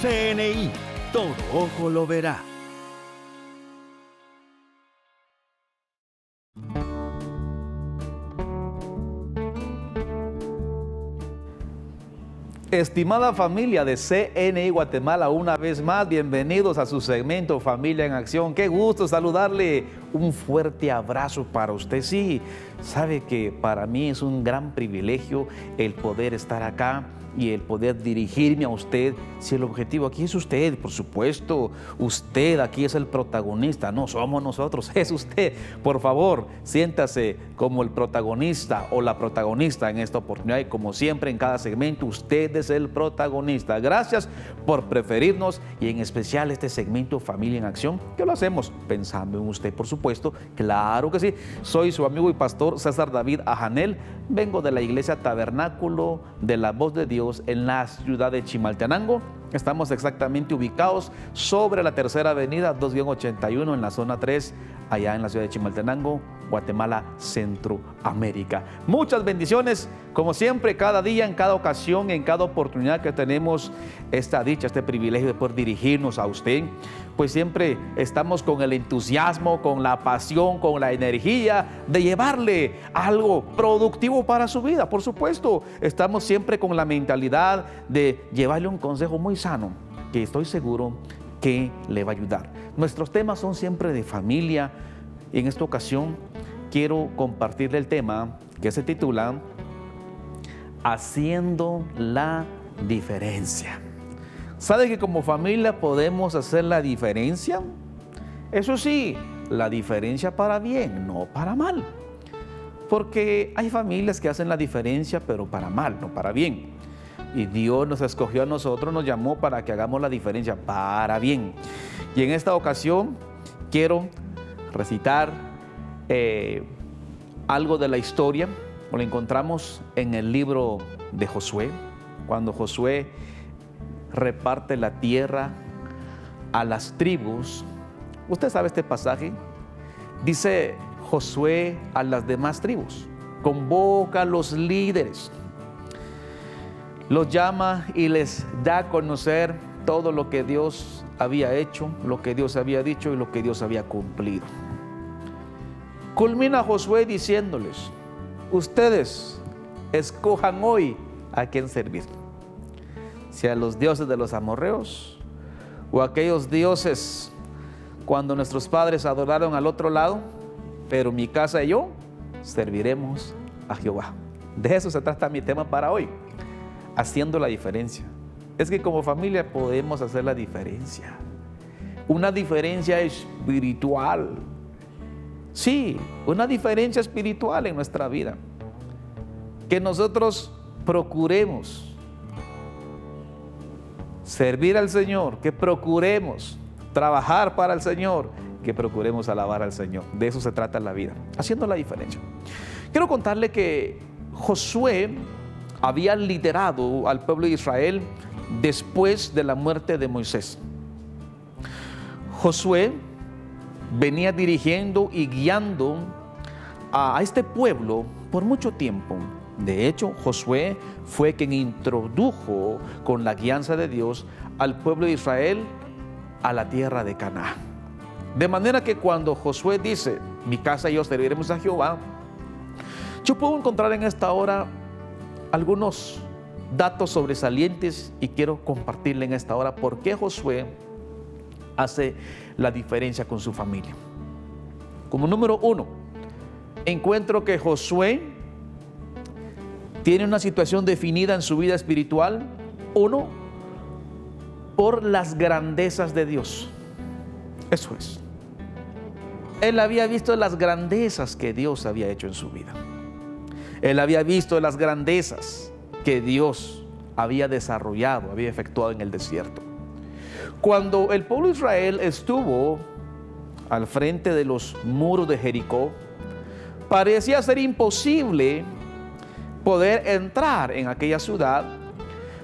CNI, todo ojo lo verá. Estimada familia de CNI Guatemala, una vez más, bienvenidos a su segmento Familia en Acción. Qué gusto saludarle, un fuerte abrazo para usted. Sí, sabe que para mí es un gran privilegio el poder estar acá y el poder dirigirme a usted. Si el objetivo aquí es usted, por supuesto, usted aquí es el protagonista, no somos nosotros, es usted. Por favor, siéntase como el protagonista o la protagonista en esta oportunidad y como siempre en cada segmento, usted es el protagonista. Gracias por preferirnos y en especial este segmento Familia en Acción, que lo hacemos pensando en usted, por supuesto, claro que sí. Soy su amigo y pastor César David Ajanel, vengo de la iglesia Tabernáculo de la Voz de Dios en la ciudad de Chimaltenango. Estamos exactamente ubicados sobre la tercera avenida 2-81 en la zona 3, allá en la ciudad de Chimaltenango, Guatemala, Centroamérica. Muchas bendiciones, como siempre, cada día, en cada ocasión, en cada oportunidad que tenemos esta dicha, este privilegio de poder dirigirnos a usted, pues siempre estamos con el entusiasmo, con la pasión, con la energía de llevarle algo productivo para su vida. Por supuesto, estamos siempre con la mentalidad de llevarle un consejo muy sano, que estoy seguro que le va a ayudar. Nuestros temas son siempre de familia. Y en esta ocasión quiero compartirle el tema que se titula Haciendo la diferencia. ¿Sabe que como familia podemos hacer la diferencia? Eso sí, la diferencia para bien, no para mal. Porque hay familias que hacen la diferencia, pero para mal, no para bien. Y Dios nos escogió a nosotros, nos llamó para que hagamos la diferencia para bien. Y en esta ocasión quiero recitar algo de la historia. Lo encontramos en el libro de Josué, cuando Josué reparte la tierra a las tribus. Usted sabe este pasaje. Dice Josué a las demás tribus, convoca a los líderes, los llama y les da a conocer todo lo que Dios había hecho, lo que Dios había dicho y lo que Dios había cumplido. Culmina Josué diciéndoles: ustedes escojan hoy a quién servir, si a los dioses de los amorreos o a aquellos dioses cuando nuestros padres adoraron al otro lado, pero mi casa y yo serviremos a Jehová. De eso se trata mi tema para hoy, haciendo la diferencia. Es que como familia podemos hacer la diferencia, una diferencia espiritual. Sí, una diferencia espiritual en nuestra vida. Que nosotros procuremos servir al Señor, que procuremos trabajar para el Señor, que procuremos alabar al Señor. De eso se trata la vida, haciendo la diferencia. Quiero contarle que Josué había liderado al pueblo de Israel después de la muerte de Moisés. Josué venía dirigiendo y guiando a este pueblo por mucho tiempo. De hecho, Josué fue quien introdujo con la guianza de Dios al pueblo de Israel a la tierra de Canaán. De manera que cuando Josué dice: mi casa y yo serviremos a Jehová, yo puedo encontrar en esta hora algunos datos sobresalientes y quiero compartirle en esta hora por qué Josué hace la diferencia con su familia. Como número uno, encuentro que Josué tiene una situación definida en su vida espiritual. Uno, por las grandezas de Dios. Eso es. Él había visto las grandezas que Dios había hecho en su vida. Él había visto las grandezas que Dios había desarrollado, había efectuado en el desierto. Cuando el pueblo de Israel estuvo al frente de los muros de Jericó, parecía ser imposible poder entrar en aquella ciudad.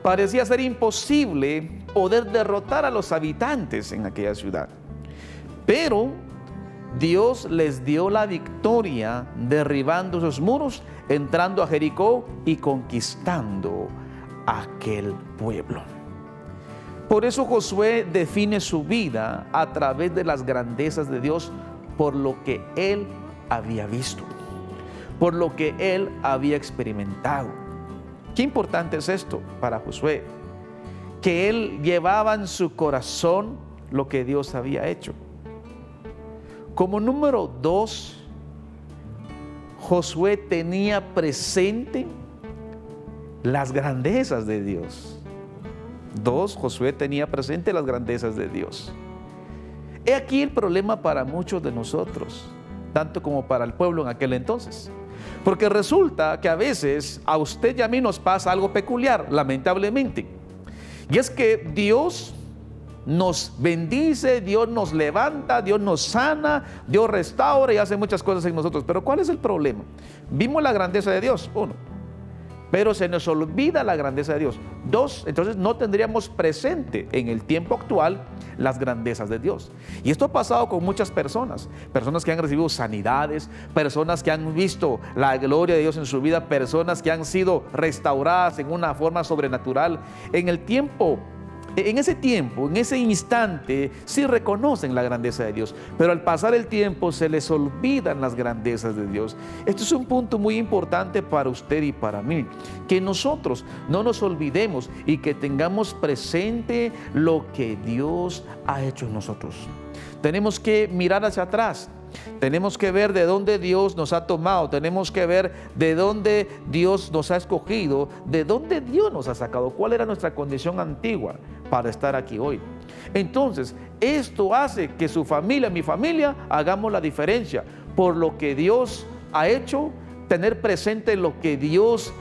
Parecía ser imposible poder derrotar a los habitantes en aquella ciudad. Pero Dios les dio la victoria derribando esos muros, entrando a Jericó y conquistando aquel pueblo. Por eso Josué define su vida a través de las grandezas de Dios por lo que él había visto, por lo que él había experimentado. Qué importante es esto para Josué, que él llevaba en su corazón lo que Dios había hecho. Como número 2, Josué tenía presente las grandezas de Dios. 2, Josué tenía presente las grandezas de Dios. He aquí el problema para muchos de nosotros, tanto como para el pueblo en aquel entonces. Porque resulta que a veces a usted y a mí nos pasa algo peculiar, lamentablemente. Y es que Dios nos bendice, Dios nos levanta, Dios nos sana, Dios restaura y hace muchas cosas en nosotros. Pero ¿cuál es el problema? Vimos la grandeza de Dios, 1, pero se nos olvida la grandeza de Dios. 2, entonces no tendríamos presente en el tiempo actual las grandezas de Dios. Y esto ha pasado con muchas personas que han recibido sanidades, personas que han visto la gloria de Dios en su vida, personas que han sido restauradas en una forma sobrenatural. En ese tiempo, en ese instante, sí reconocen la grandeza de Dios, pero al pasar el tiempo se les olvidan las grandezas de Dios. Esto es un punto muy importante para usted y para mí, que nosotros no nos olvidemos y que tengamos presente lo que Dios ha hecho en nosotros. Tenemos que mirar hacia atrás. Tenemos que ver de dónde Dios nos ha tomado, tenemos que ver de dónde Dios nos ha escogido, de dónde Dios nos ha sacado, cuál era nuestra condición antigua para estar aquí hoy. Entonces, esto hace que su familia, mi familia, hagamos la diferencia por lo que Dios ha hecho, tener presente lo que Dios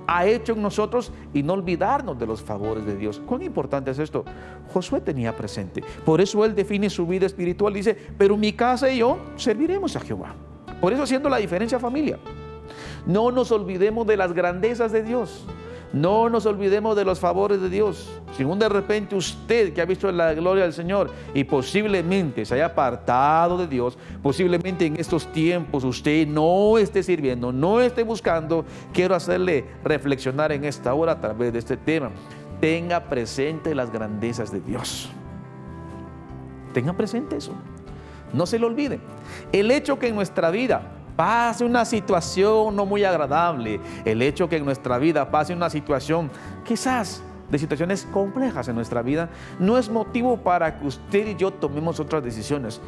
ha hecho en nosotros y no olvidarnos de los favores de Dios. ¿Cuán importante es esto? Josué tenía presente. Por eso él define su vida espiritual. Dice, pero mi casa y yo serviremos a Jehová. Por eso haciendo la diferencia, familia. No nos olvidemos de las grandezas de Dios. No nos olvidemos de los favores de Dios. Si de repente usted que ha visto la gloria del Señor y posiblemente se haya apartado de Dios, posiblemente en estos tiempos usted no esté sirviendo, no esté buscando, quiero hacerle reflexionar en esta hora a través de este tema. Tenga presente las grandezas de Dios. Tenga presente eso. No se lo olvide. El hecho que en nuestra vida pase una situación no muy agradable, el hecho que en nuestra vida pase una situación quizás de situaciones complejas en nuestra vida, no es motivo para que usted y yo tomemos otras decisiones.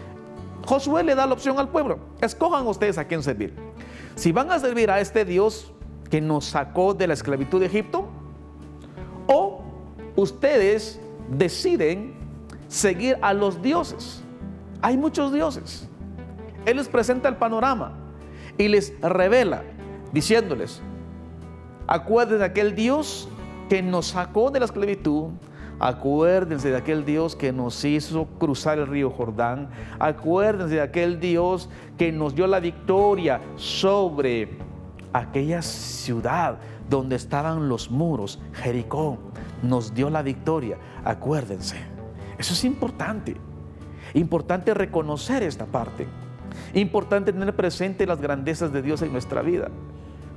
Josué le da la opción al pueblo: escojan ustedes a quién servir. Si van a servir a este Dios que nos sacó de la esclavitud de Egipto, o ustedes deciden seguir a los dioses. Hay muchos dioses. Él les presenta el panorama y les revela, diciéndoles: acuérdense de aquel Dios que nos sacó de la esclavitud, acuérdense de aquel Dios que nos hizo cruzar el río Jordán, acuérdense de aquel Dios que nos dio la victoria sobre aquella ciudad donde estaban los muros, Jericó, nos dio la victoria, acuérdense. Eso es importante reconocer esta parte. Importante tener presente las grandezas de Dios en nuestra vida.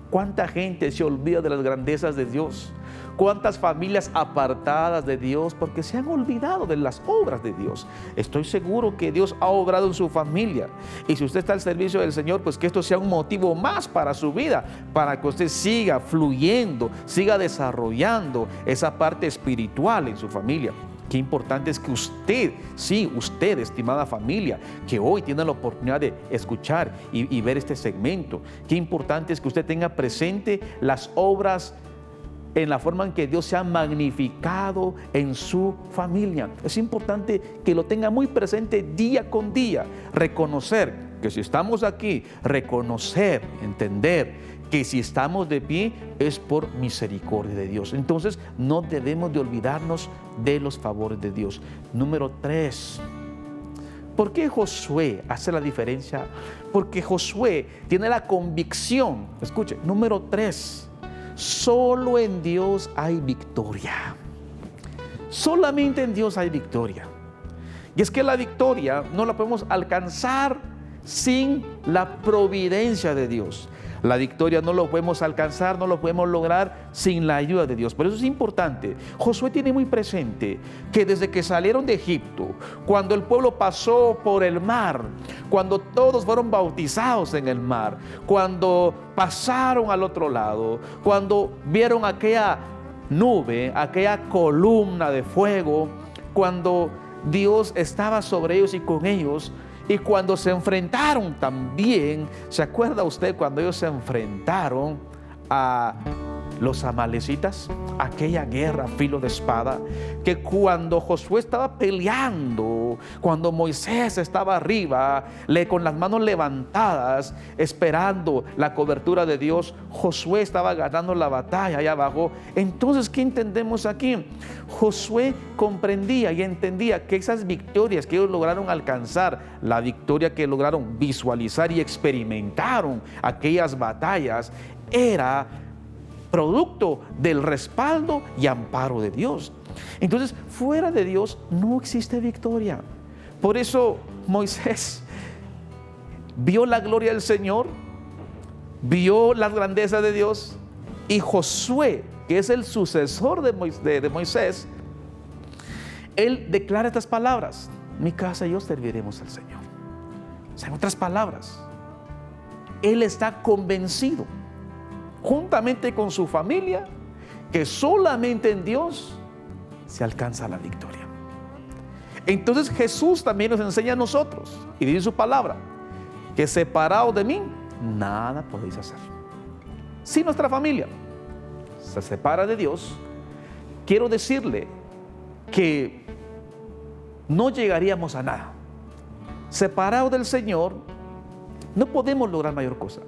¿Cuánta gente se olvida de las grandezas de Dios? ¿Cuántas familias apartadas de Dios porque se han olvidado de las obras de Dios? Estoy seguro que Dios ha obrado en su familia. Y si usted está al servicio del Señor, pues que esto sea un motivo más para su vida, para que usted siga fluyendo, siga desarrollando esa parte espiritual en su familia. Qué importante es que usted, sí, usted, estimada familia, que hoy tiene la oportunidad de escuchar y ver este segmento. Qué importante es que usted tenga presente las obras en la forma en que Dios se ha magnificado en su familia. Es importante que lo tenga muy presente día con día. Reconocer que si estamos aquí, reconocer, entender que si estamos de pie es por misericordia de Dios. Entonces no debemos de olvidarnos de los favores de Dios. Número 3. ¿Por qué Josué hace la diferencia? Porque Josué tiene la convicción. Escuche, número 3. Solo en Dios hay victoria. Solamente en Dios hay victoria. Y es que la victoria no la podemos alcanzar sin la providencia de Dios. La victoria no lo podemos alcanzar, no lo podemos lograr sin la ayuda de Dios. Por eso es importante. Josué tiene muy presente que desde que salieron de Egipto, cuando el pueblo pasó por el mar, cuando todos fueron bautizados en el mar, cuando pasaron al otro lado, cuando vieron aquella nube, aquella columna de fuego, cuando Dios estaba sobre ellos y con ellos, y cuando se enfrentaron también, ¿se acuerda usted cuando ellos se enfrentaron a los amalecitas? Aquella guerra filo de espada, que cuando Josué estaba peleando, cuando Moisés estaba arriba, con las manos levantadas, esperando la cobertura de Dios, Josué estaba ganando la batalla allá abajo. Entonces, ¿qué entendemos aquí? Josué comprendía y entendía que esas victorias que ellos lograron alcanzar, la victoria que lograron visualizar y experimentaron aquellas batallas, era producto del respaldo y amparo de Dios. Entonces, fuera de Dios no existe victoria. Por eso Moisés vio la gloria del Señor, vio la grandeza de Dios, y Josué, que es el sucesor de Moisés, él declara estas palabras: mi casa y yo serviremos al Señor. O sea, en otras palabras, él está convencido, juntamente con su familia, que solamente en Dios se alcanza la victoria. Entonces Jesús también nos enseña a nosotros, y dice su palabra, que separados de mí, nada podéis hacer. Si nuestra familia se separa de Dios, quiero decirle que no llegaríamos a nada. Separados del Señor, no podemos lograr mayor cosa.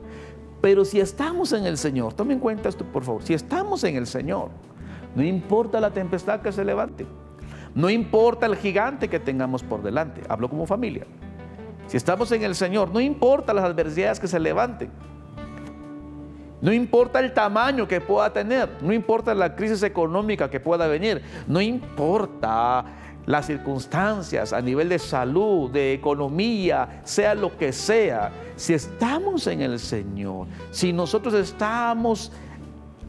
Pero si estamos en el Señor, tome en cuenta esto por favor, si estamos en el Señor, no importa la tempestad que se levante, no importa el gigante que tengamos por delante, hablo como familia. Si estamos en el Señor, no importa las adversidades que se levanten, no importa el tamaño que pueda tener, no importa la crisis económica que pueda venir, no importa las circunstancias a nivel de salud, de economía, sea lo que sea, si estamos en el Señor, si nosotros estamos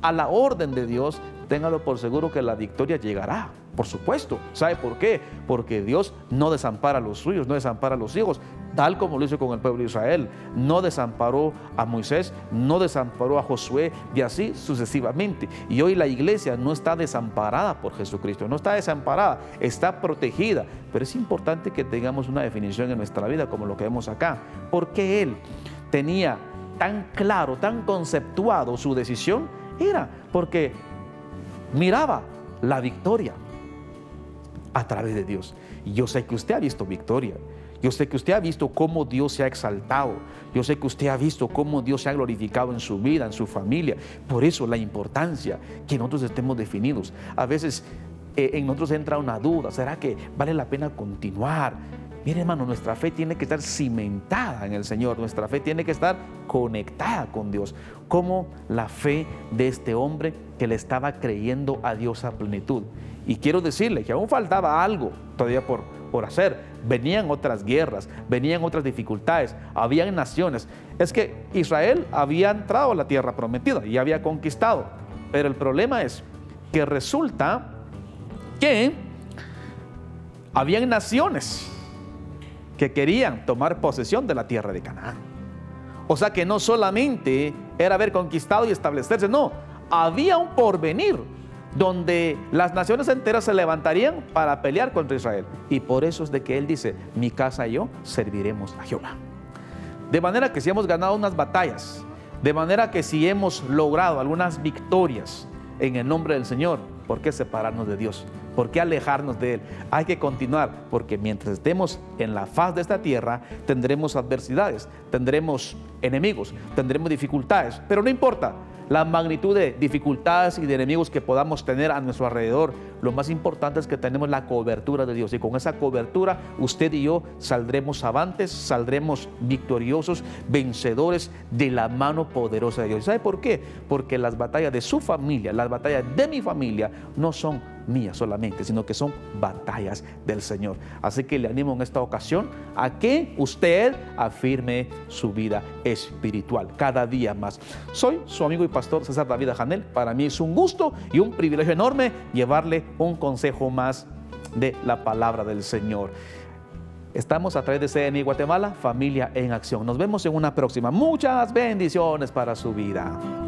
a la orden de Dios, téngalo por seguro que la victoria llegará. Por supuesto. ¿Sabe por qué? Porque Dios no desampara a los suyos, no desampara a los hijos, tal como lo hizo con el pueblo de Israel. No desamparó a Moisés, no desamparó a Josué, y así sucesivamente. Y hoy la iglesia no está desamparada por Jesucristo, no está desamparada, está protegida. Pero es importante que tengamos una definición en nuestra vida como lo que vemos acá. Porque Él tenía tan claro, tan conceptuado su decisión, era porque miraba la victoria a través de Dios. Y yo sé que usted ha visto victoria. Yo sé que usted ha visto cómo Dios se ha exaltado. Yo sé que usted ha visto cómo Dios se ha glorificado en su vida, en su familia. Por eso la importancia que nosotros estemos definidos. A veces en nosotros entra una duda. ¿Será que vale la pena continuar? Mire, hermano, nuestra fe tiene que estar cimentada en el Señor. Nuestra fe tiene que estar conectada con Dios. Como la fe de este hombre que le estaba creyendo a Dios a plenitud. Y quiero decirle que aún faltaba algo todavía por hacer. Venían otras guerras, venían otras dificultades, habían naciones. Es que Israel había entrado a la tierra prometida y había conquistado. Pero el problema es que resulta que habían naciones que querían tomar posesión de la tierra de Canaán. O sea que no solamente era haber conquistado y establecerse, no, había un porvenir donde las naciones enteras se levantarían para pelear contra Israel. Y por eso es de que él dice: mi casa y yo serviremos a Jehová. De manera que si hemos ganado unas batallas, de manera que si hemos logrado algunas victorias en el nombre del Señor, ¿por qué separarnos de Dios? ¿Por qué alejarnos de Él? Hay que continuar, porque mientras estemos en la faz de esta tierra, tendremos adversidades, tendremos enemigos, tendremos dificultades, pero no importa la magnitud de dificultades y de enemigos que podamos tener a nuestro alrededor. Lo más importante es que tenemos la cobertura de Dios, y con esa cobertura usted y yo saldremos avantes, saldremos victoriosos, vencedores de la mano poderosa de Dios. ¿Sabe por qué? Porque las batallas de su familia, las batallas de mi familia no son mías solamente, sino que son batallas del Señor. Así que le animo en esta ocasión a que usted afirme su vida espiritual cada día más. Soy su amigo y pastor César David Ajanel. Para mí es un gusto y un privilegio enorme llevarle un consejo más de la palabra del Señor. Estamos a través de CNI Guatemala, Familia en Acción. Nos vemos en una próxima. Muchas bendiciones para su vida.